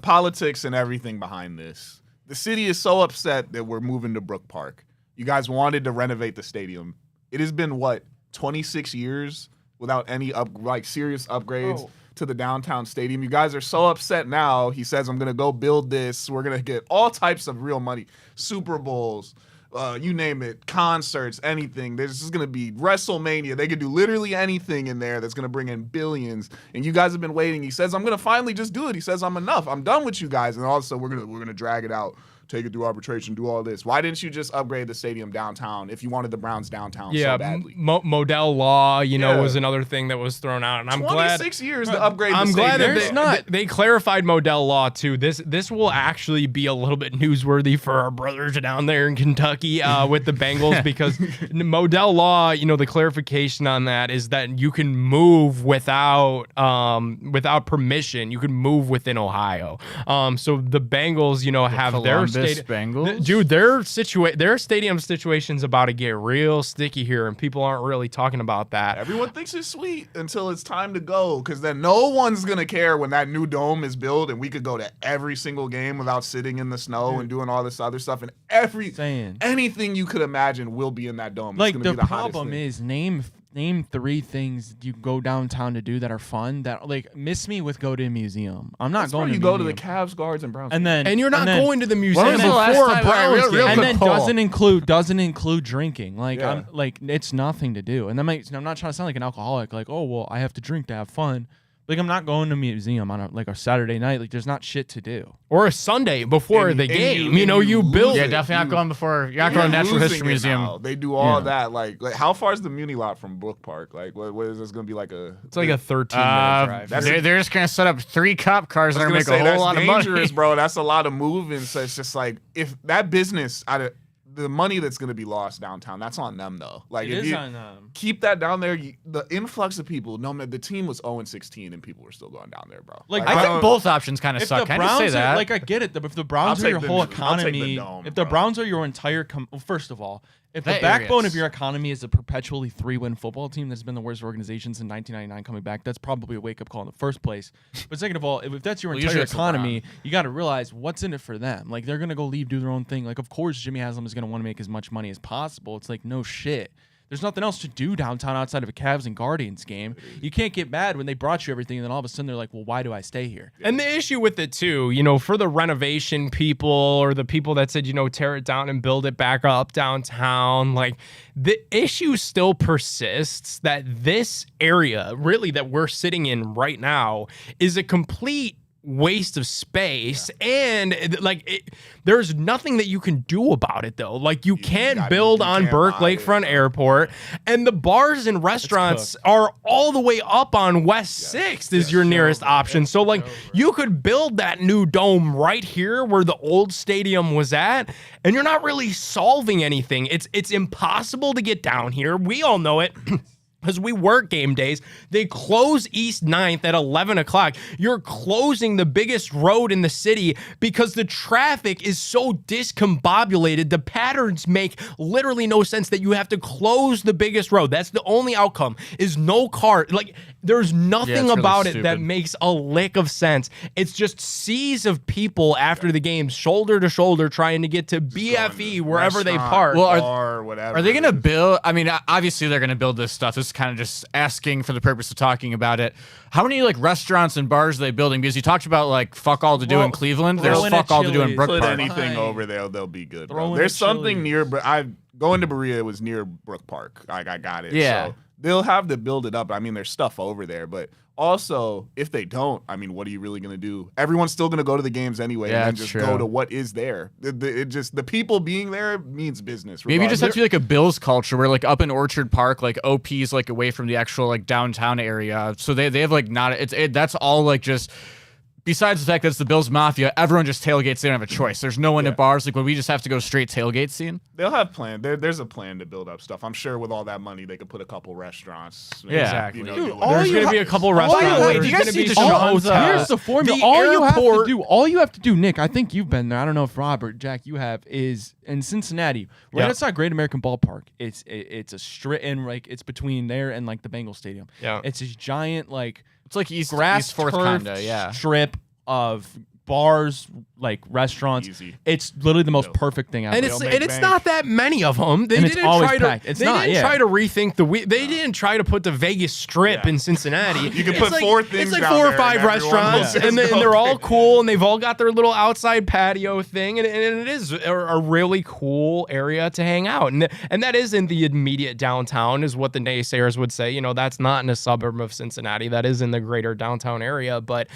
politics and everything behind this. The city is so upset that we're moving to Brook Park. You guys wanted to renovate the stadium. It has been, 26 years without any serious upgrades to the downtown stadium. You guys are so upset now. He says, I'm going to go build this. We're going to get all types of real money. Super Bowls, you name it, concerts, anything. This is going to be WrestleMania. They could do literally anything in there that's going to bring in billions. And you guys have been waiting. He says, I'm going to finally just do it. He says, I'm enough. I'm done with you guys. And also, we're going to drag it out. Take it through arbitration, do all this. Why didn't you just upgrade the stadium downtown if you wanted the Browns downtown so badly? Modell Law, was another thing that was thrown out, and I'm glad 26 years to upgrade I'm the glad stadium. that they clarified Modell Law too. This will actually be a little bit newsworthy for our brothers down there in Kentucky with the Bengals, because Modell Law, the clarification on that is that you can move without permission. You can move within Ohio. So the Bengals, have their Bengals? Dude, their stadium situation's about to get real sticky here, and people aren't really talking about that. Everyone thinks it's sweet until it's time to go, because then no one's going to care when that new dome is built and we could go to every single game without sitting in the snow and doing all this other stuff. And anything you could imagine will be in that dome. It's Like, gonna the be the hottest problem thing. is name name 3 things you go downtown to do that are fun. That like miss me with go to a museum. I'm not going to you go to the Cavs, Guards, and Browns. and you're not going to the museum was the last before a time- Browns real game. and quick then poll. doesn't include drinking. Like Yeah. I'm like it's nothing to do. And I'm not trying to sound like an alcoholic. Like oh well, I have to drink to have fun. Like I'm not going to a museum on a Saturday night. Like there's not shit to do. Or a Sunday before And- the and game. you- You know, and you you build. lose Yeah, it. definitely not going before. You're not You're going to Natural losing History it Museum. now. They do all Yeah. that. Like how far is the Muni lot from Brook Park? Like, what is this going to be like a? It's like a 13-minute drive. That's- They're just going to set up 3 cop cars I and was they're gonna going to make a say whole that's lot of money. dangerous, bro. That's a lot of moving. So it's just like if that business the money that's going to be lost downtown, that's on them though. Like if you keep that down there, the influx of people. No man, the team was 0-16 and people were still going down there, bro. Like, I think don't- both options kind of If suck. the Can I just say Browns that? are, like I get it, if the Browns I'll are your take whole I'll take the economy, dome, if the bro. Browns are your entire, well, first of all, if the That backbone area of your economy is a perpetually 3-win football team that's been the worst organization since 1999 coming back, that's probably a wake-up call in the first place. But second of all, if that's your Well, entire usually it's economy, you got to realize what's in it for them. Like they're gonna go leave, do their own thing. Like of course Jimmy Haslam is gonna want to make as much money as possible. It's like no shit. There's nothing else to do downtown outside of a Cavs and Guardians game. You can't get mad when they brought you everything, and then all of a sudden they're like, "Well, why do I stay here?" And the issue with it too, for the renovation people or the people that said, tear it down and build it back up downtown, like the issue still persists that this area really that we're sitting in right now is a complete waste of space and there's nothing that you can do about it though. Like you can't build on can't Burke buy it. Lakefront Airport, and the bars and restaurants are all the way up on West 6th is your nearest option. So like you could build that new dome right here where the old stadium was at, and you're not really solving anything. It's impossible to get down here. We all know it. Because we work game days. They close East 9th at 11 o'clock. You're closing the biggest road in the city because the traffic is so discombobulated. The patterns make literally no sense that you have to close the biggest road. That's the only outcome is no car. Like there's nothing it's really about it that stupid. makes a lick of sense. It's just seas of people after the game, shoulder to shoulder, trying to get to BFE wherever they park. Well, or whatever. Are they going to build? I mean, obviously they're going to build this stuff. This is kind of just asking for the purpose of talking about it. How many restaurants and bars are they building? Because you talked about fuck all to do in Cleveland. There's throw in fuck a all to do in Chili's. Brook put Park. anything Fine. over there, they'll be good. Throw Bro. in There's a something Chili's. near, but going to Berea, it was near Brook Park. I got it. Yeah. So they'll have to build it up. I mean, there's stuff over there, but also if they don't, I mean, what are you really gonna do? Everyone's still gonna go to the games anyway, Yeah, and then that's just true. go to what is there. It just the people being there means business. Maybe you just have regardless. to be a Bills culture where up in Orchard Park, OP's away from the actual downtown area. So they have not that's all just. Besides the fact that it's the Bills Mafia, everyone just tailgates. They don't have a choice. There's no one at bars. Would we just have to go straight tailgate scene? They'll have plan. There's a plan to build up stuff. I'm sure with all that money, they could put a couple restaurants. Yeah. Exactly. You know, Dude, do all There's you going to ha- be a couple all restaurants. you- There's do you guys gonna be see some- Deshaun's, Here's the formula. the All you have to airport- do, Nick, I think you've been there. I don't know if Robert, Jack, you have, is in Cincinnati, right Yeah. outside Great American Ballpark. It's a straight in, it's between there and the Bengal Stadium. Yeah. It's this giant It's East grass East Fourth turf kinda, yeah. strip of bars, restaurants. Easy. It's literally the most perfect thing ever. And They'll it's make and it's bank. not that many of them. They And it's didn't always try to. packed. It's they not, didn't yeah. try to rethink They didn't try to put the Vegas Strip in Cincinnati. You can It's put like, 4 things It's like down 4 or there 5 and everyone restaurants, will and, just they're all go. cool, and they've all got their little outside patio thing, and it is a really cool area to hang out. And that is in the immediate downtown, is what the naysayers would say. That's not in a suburb of Cincinnati. That is in the greater downtown area, but.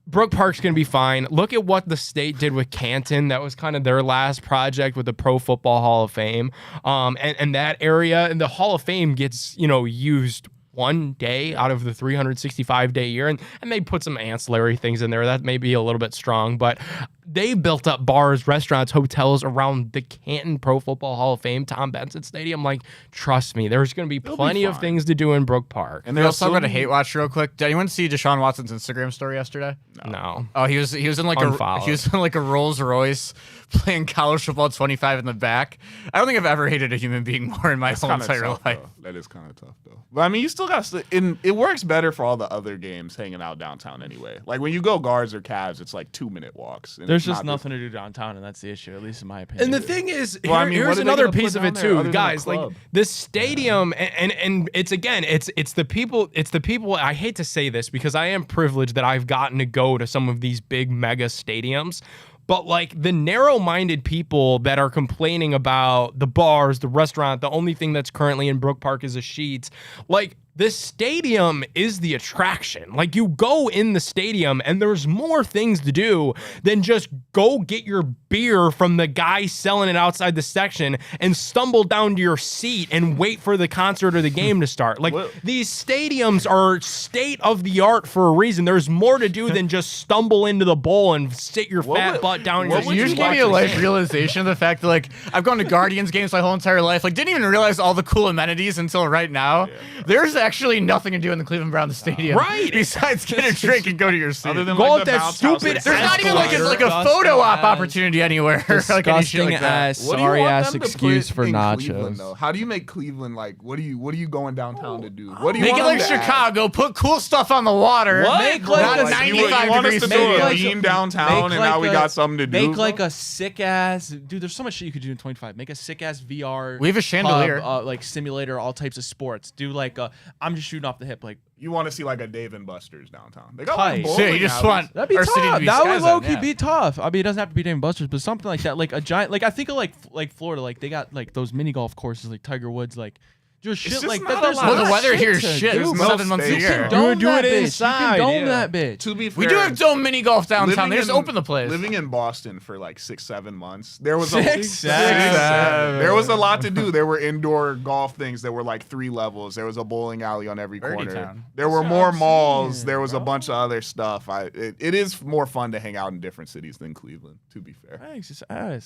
Brook Park's going to be fine. Look at what the state did with Canton. That was kind of their last project with the Pro Football Hall of Fame. And that area, and the Hall of Fame gets, used one day out of the 365-day year. And they put some ancillary things in there. That may be a little bit strong, but they built up bars, restaurants, hotels around the Canton Pro Football Hall of Fame, Tom Benson Stadium. Trust me, there's going to be plenty of fine. things to do in Brook Park. And Let's talk about a hate watch real quick. Did anyone see Deshaun Watson's Instagram story yesterday? No. Oh, he was in a Rolls Royce playing college football 25 in the back. I don't think I've ever hated a human being more in my whole Kinda entire tough, life. though. That is kind of tough, though. But I mean, you still got it works better for all the other games hanging out downtown anyway. Like when you go Guards or Cavs, it's 2-minute walks. And There's just not nothing to do downtown, and that's the issue, at least in my opinion. And the thing is, Well, I mean, what here's are they another gonna put piece of down it there other too, than a guys. Like club? this stadium, and it's again, it's the people. I hate to say this because I am privileged that I've gotten to go to some of these big mega stadiums. But like the narrow-minded people that are complaining about the bars, the restaurant, the only thing that's currently in Brook Park is a Sheetz. Like this stadium is the attraction. Like you go in the stadium and there's more things to do than just go get your beer from the guy selling it outside the section and stumble down to your seat and wait for the concert or the game to start. Like these stadiums are state of the art for a reason. There's more to do than just stumble into the bowl and sit your fat butt down in your seat. You just gave me a life realization of the fact that like I've gone to Guardians games my whole entire life. Like didn't even realize all the cool amenities until right now. Yeah. There's actually nothing to do in the Cleveland Browns Stadium, right? Besides get a drink and go to your seat. Other than go like at the that bounce stupid. house, There's not even like a photo op opportunity anywhere. Like any shit like that. Sorry ass excuse for Cleveland, nachos. though? How do you make Cleveland like? What are you going downtown to do? What do you Make it want like them to add? Chicago. Put cool stuff on the water. Make Not a like- You 95 want us degree to do a stadium. beam downtown, and now we got something to do. Make like a sick ass dude. There's so much shit you could do in 25. Make a sick ass VR. We have a chandelier. hub, like simulator, all types of sports. Do like I'm just shooting off the hip. Like You want to see like a Dave and Buster's downtown? They got Tight. like bowling So you just alleys. want that'd be our city to tough. be That would Skyzone, low key yeah. be tough. I mean, it doesn't have to be Dave and Buster's, but something like that, like a giant. Like I think of like Florida. Like they got like those mini golf courses, like Tiger Woods. Like just shit just like not that. a There's lot. Well, the not weather here is to shit. do. There's no 7 months a space. year. You can You dome would do that it bitch. inside, You can dome yeah. that bitch. To be fair, We do have dome mini golf downtown. They living just in- open the place. Living in Boston for like 6-7 months, there was Six, seven. there was a lot to do. There were indoor golf things that were like 3 levels. There was a bowling alley on every Birdie corner. town. There were That's more what I'm malls. saying, There was a bro. bunch of other stuff. It is more fun to hang out in different cities than Cleveland. To be fair, Thanks.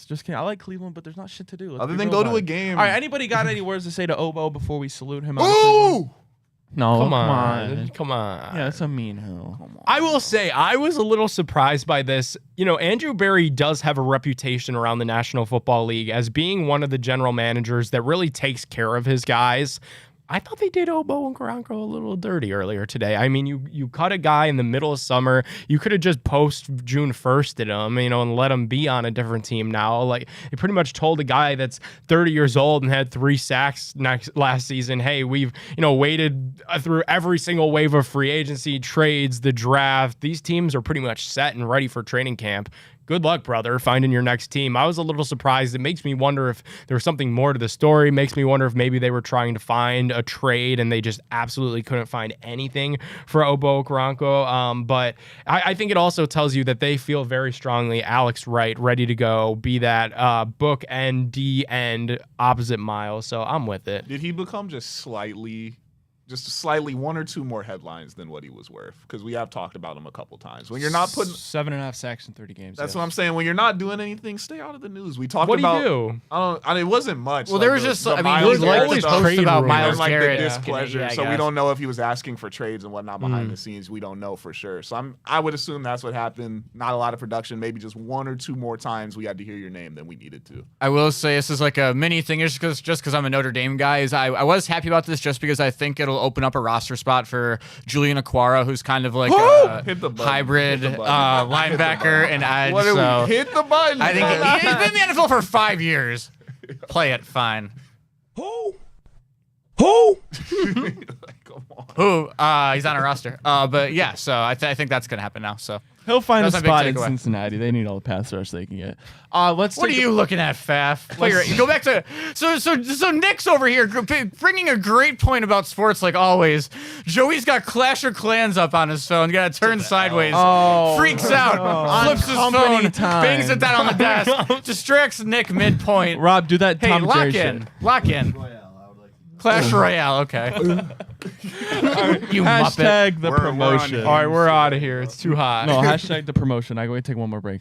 Just kidding. I like Cleveland, but there's not shit to do. Let's other be than real go to about a it. game. All right. Anybody got any words to say to Obo before we salute him? out of Cleveland? Ooh, No, Come on. Come on. Yeah, that's a mean hill. I will say I was a little surprised by this. You know, Andrew Berry does have a reputation around the National Football League as being one of the general managers that really takes care of his guys. I thought they did Obo and Karanko a little dirty earlier today. I mean, you cut a guy in the middle of summer. You could have just post June 1st at him, you know, and let him be on a different team now. Like, you pretty much told a guy that's 30 years old and had 3 sacks last season, hey, we've, you know, waited through every single wave of free agency, trades, the draft. These teams are pretty much set and ready for training camp. Good luck, brother, finding your next team. I was a little surprised. It makes me wonder if there was something more to the story. Makes me wonder if maybe they were trying to find a trade and they just absolutely couldn't find anything for Obo Okoronkwo. But I think it also tells you that they feel very strongly Alex Wright ready to go, be that book and D end opposite Miles. So I'm with it. did he become just slightly 1 or 2 more headlines than what he was worth? Because we have talked about him a couple times. When you're not putting, 7.5 sacks in 30 games. that's what I'm saying. When you're not doing anything, stay out of the news. We talked What do about. you do? It wasn't much. Well, like there was the- just, the I mean, Miles he was liked Garrett always to stuff, post trade about rumors. Miles and like Garrett. the Yeah, displeasure. I So we guess. don't know if he was asking for trades and whatnot behind the scenes. We don't know for sure. So I would assume that's what happened. Not a lot of production. Maybe just 1 or 2 more times we had to hear your name than we needed to. I will say this is like a mini thing just because I'm a Notre Dame guy. I was happy about this just because I think it'll open up a roster spot for Julian Aquara, who's kind of like a Hit the button. hybrid Hit the button. linebacker and edge. What do So we hit the button? I think he's been in the NFL for 5 years. Play it, fine. Who? Come on. Who? He's on a roster. But yeah, so I think that's gonna happen now. So He'll find a That's my big spot in takeaway. Cincinnati. They need all the pass rush they can get. Let's. what are take a- you looking at, Faf? Go back to so Nick's over here bringing a great point about sports like always. Joey's got Clash of Clans up on his phone. Got to turn sideways. Oh. Freaks out. Flips his company phone. time. Bangs it down on the desk. Distracts Nick midpoint. Rob, do that Hey, Tom and lock Jerry in. shit. Lock in. Clash Royale. Okay. You muppet. Hashtag the We're on promotion. it. All right, we're out of here. It's too hot. No, hashtag the promotion. I go take one more break.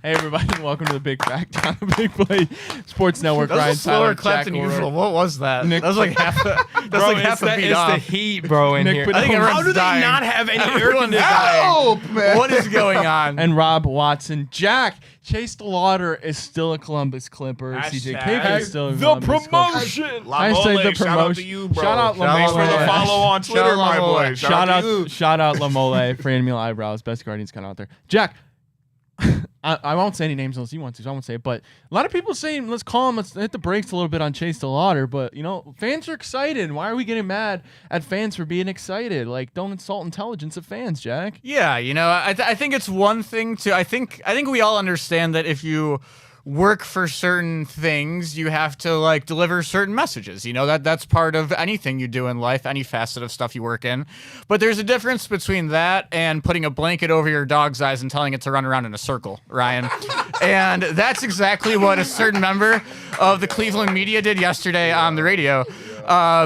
Hey everybody, and welcome to the Big Fact on the Big Play Sports Network. That was Ryan a slower Tyler, clap Jack than O'Rourke. usual. What was that? Nick- That was like half a, It's the heat, bro, in Nick here. Pidone. I think How How do they dying. not have any air Everyone's conditioning? Help, man. What is going on? And Rob Watson. Jack, Chase DeLauder is still a Columbus Clipper. CJ Cave is still a The Columbus Clipper. promotion. I say the Shout out to promotion. you, bro. Shout out Thanks for the Lamole. follow on Twitter, my boy. Shout out to you. out, shout out Lamole, Fran Meal Eyebrows, best Guardians kind of out there. Jack, I won't say any names unless you want to, so I won't say it. But a lot of people saying, let's hit the brakes a little bit on Chase DeLauder. But, you know, fans are excited. Why are we getting mad at fans for being excited? Like, don't insult intelligence of fans, Jack. Yeah, you know, I think it's one thing to I think we all understand that if you work for certain things, you have to like deliver certain messages. You know, that's part of anything you do in life, any facet of stuff you work in. But there's a difference between that and putting a blanket over your dog's eyes and telling it to run around in a circle, Ryan. And that's exactly what a certain member of the Cleveland media did yesterday on the radio.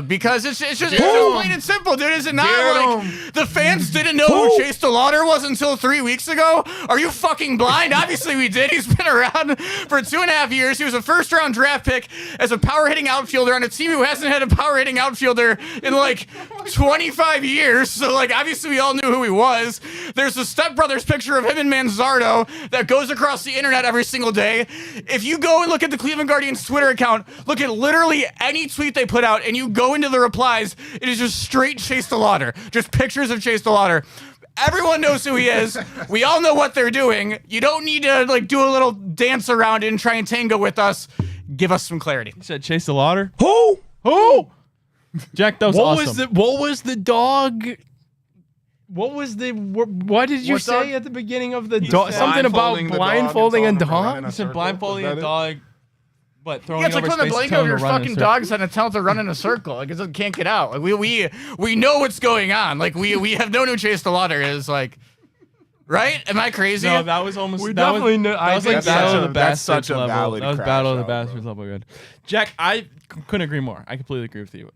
Because it's just plain and simple, dude. Is it not? Like the fans didn't know who Chase DeLauder was until 3 weeks ago? Are you fucking blind? Obviously we did. He's been around for 2.5 years. He was a first-round draft pick as a power-hitting outfielder on a team who hasn't had a power-hitting outfielder in like 25 years. So like obviously we all knew who he was. There's a Step Brothers picture of him and Manzardo that goes across the internet every single day. If you go and look at the Cleveland Guardians Twitter account, look at literally any tweet they put out, and you go into the replies, it is just straight Chase DeLauder. Just pictures of Chase DeLauder. Everyone knows who he is. We all know what they're doing. You don't need to like do a little dance around it and try and tango with us. Give us some clarity. You said Chase DeLauder? Who? Jack, that was awesome. What was the dog? What did you What say dog? at the beginning of the dog? said Something about blindfolding the dog blindfolding a and telling him to run in dog? He said circle. blindfolding Is a that it? dog, but throwing Yeah, it's like over putting the space blanket and over telling your him to run in a fucking circle. dog's head and tell it to run in a circle. Like it can't get out. Like we know what's going on. Like we have known who Chase DeLauder is. Like, right? Am I crazy? No, that was almost. We that was, definitely know- That I was like think Battle so. of the That's Bastards such a level. valid That was crash Battle of the out, bro. Bastards level. Good. Jack, I couldn't agree more. I completely agree with you.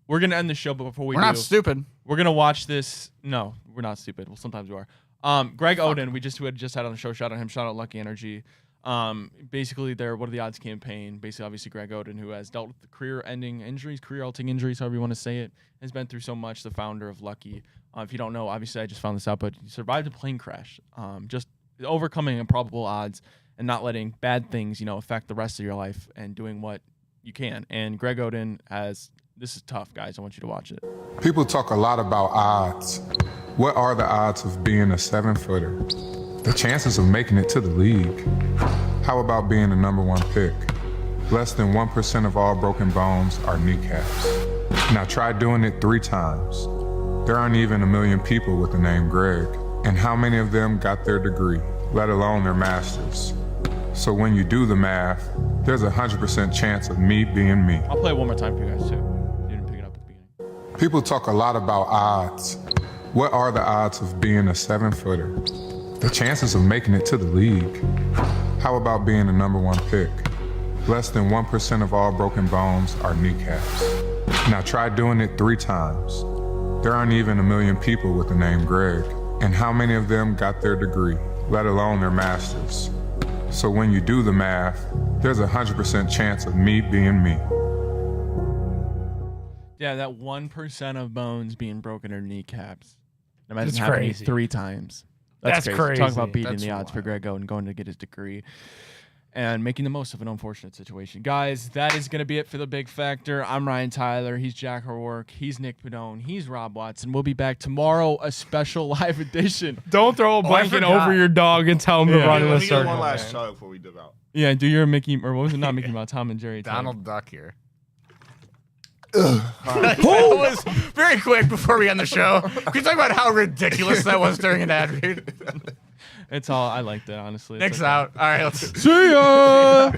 We're gonna end the show, but before We're not stupid. we're gonna watch this. No, we're not stupid. Well, sometimes we are. Greg Oden, we had just had on the show. Shout out him. Shout out Lucky Energy. Basically, their What Are the Odds campaign. Basically, obviously, Greg Oden, who has dealt with the career-ending injuries, career-altering injuries, however you want to say it, has been through so much. The founder of Lucky. If you don't know, obviously, I just found this out, but he survived a plane crash. Just overcoming improbable odds and not letting bad things, affect the rest of your life and doing what you can. And Greg Oden has. This is tough, guys. I want you to watch it. People talk a lot about odds. What are the odds of being a 7-footer? The chances of making it to the league? How about being the number 1 pick? Less than 1% of all broken bones are kneecaps. Now try doing it 3 times. There aren't even 1 million people with the name Greg. And how many of them got their degree, let alone their master's? So when you do the math, there's a 100% chance of me being me. I'll play it one more time for you guys, too. You didn't pick it up at the beginning. People talk a lot about odds. What are the odds of being a 7-footer? The chances of making it to the league? How about being the number 1 pick? Less than 1% of all broken bones are kneecaps. Now try doing it 3 times. There aren't even 1 million people with the name Greg. And how many of them got their degree, let alone their master's? So when you do the math, there's a 100% chance of me being me. Yeah, that 1% of bones being broken are kneecaps. Imagine That's happening crazy. 3 times. That's crazy. Talk about beating That's the odds for wild. Greg Oden going to get his degree and making the most of an unfortunate situation. Guys, that is going to be it for the Big Factor. I'm Ryan Tyler. He's Jack O'Rourke. He's Nick Pidone. He's Rob Watson. We'll be back tomorrow, a special live edition. Don't throw a blanket over your dog and tell him to run in a Let me get circle. one last chug before we dip out. Yeah, do your Mickey, or what was it? Not Mickey Mouse, Tom and Jerry. Donald Duck here. That was very quick before we end the show. Can you talk about how ridiculous that was during an ad read? It's all, I liked it, honestly. It's Nick's okay. out. All right, let's See ya!